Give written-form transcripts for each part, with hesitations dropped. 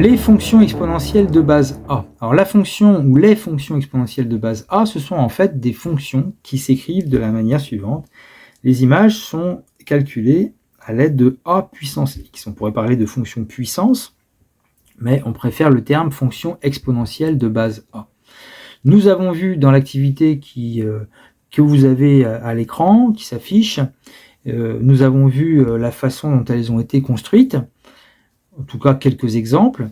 Les fonctions exponentielles de base A. Alors la fonction ou les fonctions exponentielles de base A, ce sont en fait des fonctions qui s'écrivent de la manière suivante. Les images sont calculées à l'aide de A puissance x. On pourrait parler de fonction puissance, mais on préfère le terme fonction exponentielle de base A. Nous avons vu dans l'activité que vous avez à l'écran, qui s'affiche, nous avons vu la façon dont elles ont été construites, en tout cas quelques exemples.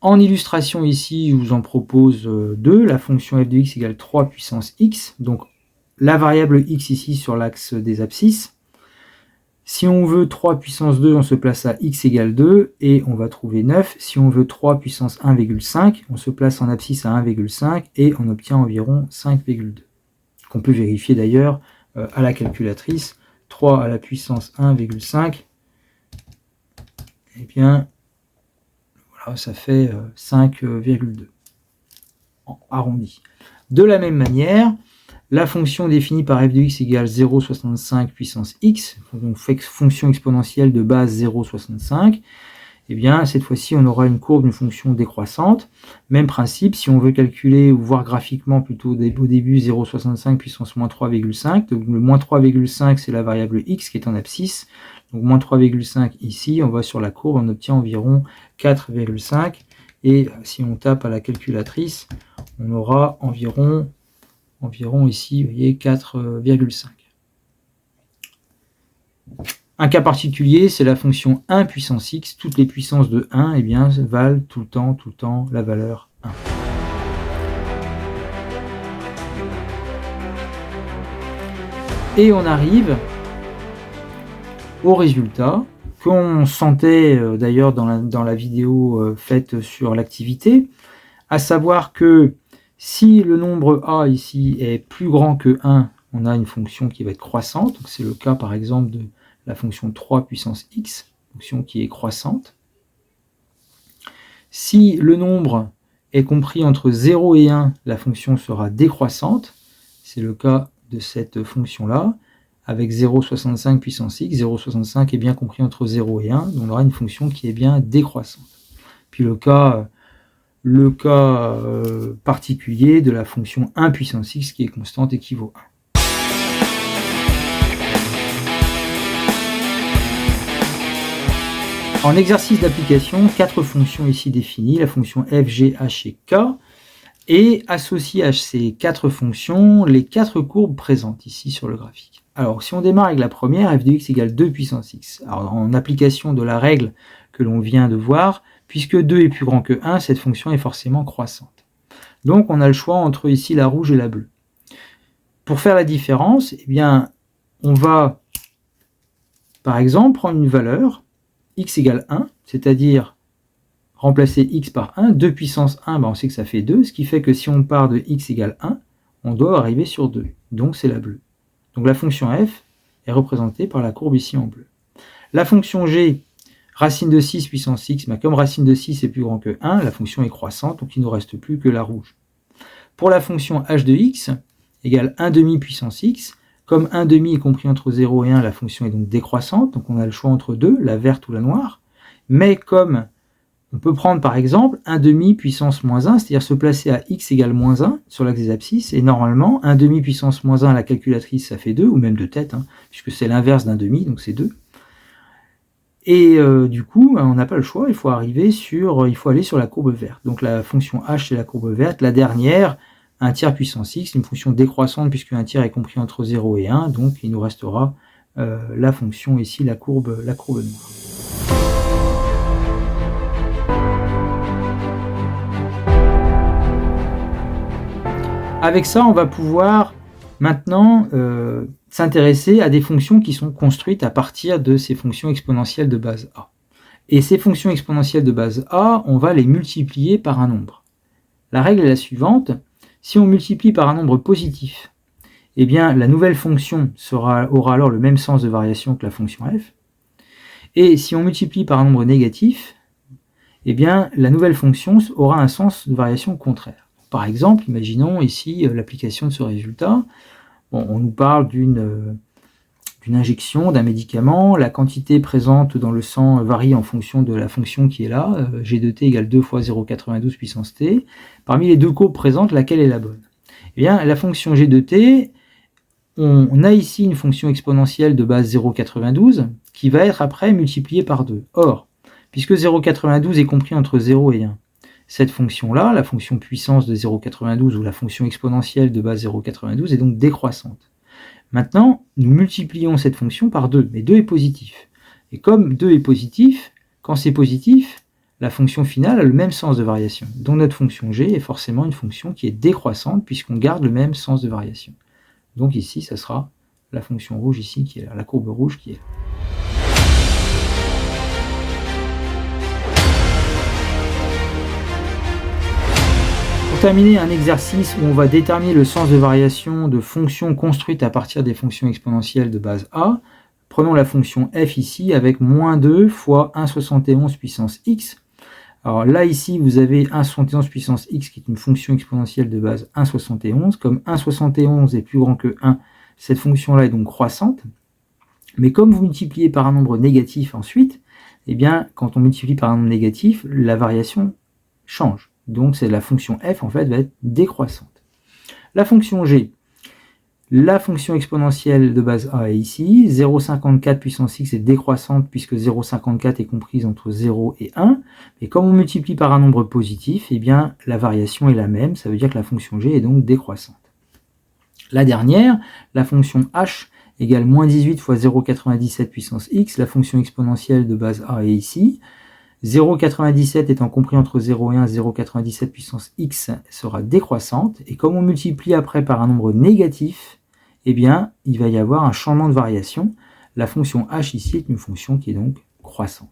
En illustration ici, je vous en propose deux. La fonction f de x égale 3 puissance x, donc la variable x ici sur l'axe des abscisses. Si on veut 3 puissance 2, on se place à x égale 2 et on va trouver 9. Si on veut 3 puissance 1,5, on se place en abscisse à 1,5 et on obtient environ 5,2. Qu'on peut vérifier d'ailleurs à la calculatrice. 3 à la puissance 1,5, eh bien, voilà, ça fait 5,2 arrondi. De la même manière, la fonction définie par f de x égale 0,65 puissance x, donc fonction exponentielle de base 0,65, eh bien, cette fois-ci, on aura une courbe d'une fonction décroissante. Même principe, si on veut calculer ou voir graphiquement plutôt au début 0,65 puissance moins 3,5, donc le moins 3,5, c'est la variable x qui est en abscisse. Donc moins 3,5 ici, on va sur la courbe, on obtient environ 4,5. Et si on tape à la calculatrice, on aura environ ici, vous voyez, 4,5. Un cas particulier, c'est la fonction 1 puissance x. Toutes les puissances de 1 eh bien, valent tout le temps la valeur 1. Et on arrive au résultat qu'on sentait d'ailleurs dans la vidéo faite sur l'activité, à savoir que si le nombre a ici est plus grand que 1, on a une fonction qui va être croissante. Donc c'est le cas par exemple de la fonction 3 puissance x, fonction qui est croissante. Si le nombre est compris entre 0 et 1, la fonction sera décroissante. C'est le cas de cette fonction-là, avec 0,65 puissance x. 0,65 est bien compris entre 0 et 1, donc on aura une fonction qui est bien décroissante. Puis le cas particulier de la fonction 1 puissance x qui est constante équivaut à 1. En exercice d'application, 4 fonctions ici définies, la fonction f, g, h et k, et associées à ces 4 fonctions, les 4 courbes présentes ici sur le graphique. Alors, si on démarre avec la première, f de x égale 2 puissance x. Alors, en application de la règle que l'on vient de voir, puisque 2 est plus grand que 1, cette fonction est forcément croissante. Donc, on a le choix entre ici la rouge et la bleue. Pour faire la différence, eh bien, on va, par exemple, prendre une valeur, x égale 1, c'est-à-dire remplacer x par 1, 2 puissance 1, on sait que ça fait 2, ce qui fait que si on part de x égale 1, on doit arriver sur 2, donc c'est la bleue. Donc la fonction f est représentée par la courbe ici en bleu. La fonction g, racine de 6 puissance x, comme racine de 6 est plus grand que 1, la fonction est croissante, donc il ne nous reste plus que la rouge. Pour la fonction h de x, égale 1 demi puissance x, comme 1 demi est compris entre 0 et 1, la fonction est donc décroissante, donc on a le choix entre deux, la verte ou la noire. Mais comme on peut prendre par exemple 1 demi puissance moins 1, c'est-à-dire se placer à x égale moins 1 sur l'axe des abscisses, et normalement 1 demi puissance moins 1 à la calculatrice ça fait 2, ou même de tête, puisque c'est l'inverse d'un demi, donc c'est 2. Et du coup, on n'a pas le choix, il faut aller sur la courbe verte. Donc la fonction h c'est la courbe verte, la dernière, 1 tiers puissance x, une fonction décroissante puisque 1 tiers est compris entre 0 et 1, donc il nous restera la fonction ici, la courbe noire. Avec ça, on va pouvoir maintenant s'intéresser à des fonctions qui sont construites à partir de ces fonctions exponentielles de base A. Et ces fonctions exponentielles de base A, on va les multiplier par un nombre. La règle est la suivante. Si on multiplie par un nombre positif, eh bien la nouvelle fonction aura alors le même sens de variation que la fonction f. Et si on multiplie par un nombre négatif, eh bien la nouvelle fonction aura un sens de variation contraire. Par exemple, imaginons ici l'application de ce résultat. Bon, on nous parle d'une d'une injection, d'un médicament. La quantité présente dans le sang varie en fonction de la fonction qui est là. G de t égale 2 fois 0,92 puissance t. Parmi les deux courbes présentes, laquelle est la bonne? Eh bien, la fonction G de t, on a ici une fonction exponentielle de base 0,92 qui va être après multipliée par 2. Or, puisque 0,92 est compris entre 0 et 1, cette fonction-là, la fonction puissance de 0,92 ou la fonction exponentielle de base 0,92 est donc décroissante. Maintenant, nous multiplions cette fonction par 2, mais 2 est positif. Et comme 2 est positif, quand c'est positif, la fonction finale a le même sens de variation. Donc notre fonction g est forcément une fonction qui est décroissante puisqu'on garde le même sens de variation. Donc ici, ça sera la fonction rouge ici qui est là, la courbe rouge qui est là. Pour terminer, un exercice où on va déterminer le sens de variation de fonctions construites à partir des fonctions exponentielles de base a. Prenons la fonction f ici avec moins 2 fois 1,71 puissance x. Alors là, ici, vous avez 1,71 puissance x qui est une fonction exponentielle de base 1,71. Comme 1,71 est plus grand que 1, cette fonction-là est donc croissante. Mais comme vous multipliez par un nombre négatif ensuite, eh bien, quand on multiplie par un nombre négatif, la variation change. Donc, c'est la fonction f, en fait, va être décroissante. La fonction g, la fonction exponentielle de base a est ici. 0,54 puissance x est décroissante puisque 0,54 est comprise entre 0 et 1. Et comme on multiplie par un nombre positif, eh bien, la variation est la même. Ça veut dire que la fonction g est donc décroissante. La dernière, la fonction h égale moins 18 fois 0,97 puissance x. La fonction exponentielle de base a est ici. 0,97 étant compris entre 0 et 1, 0,97 puissance x sera décroissante. Et comme on multiplie après par un nombre négatif, eh bien, il va y avoir un changement de variation. La fonction h ici est une fonction qui est donc croissante.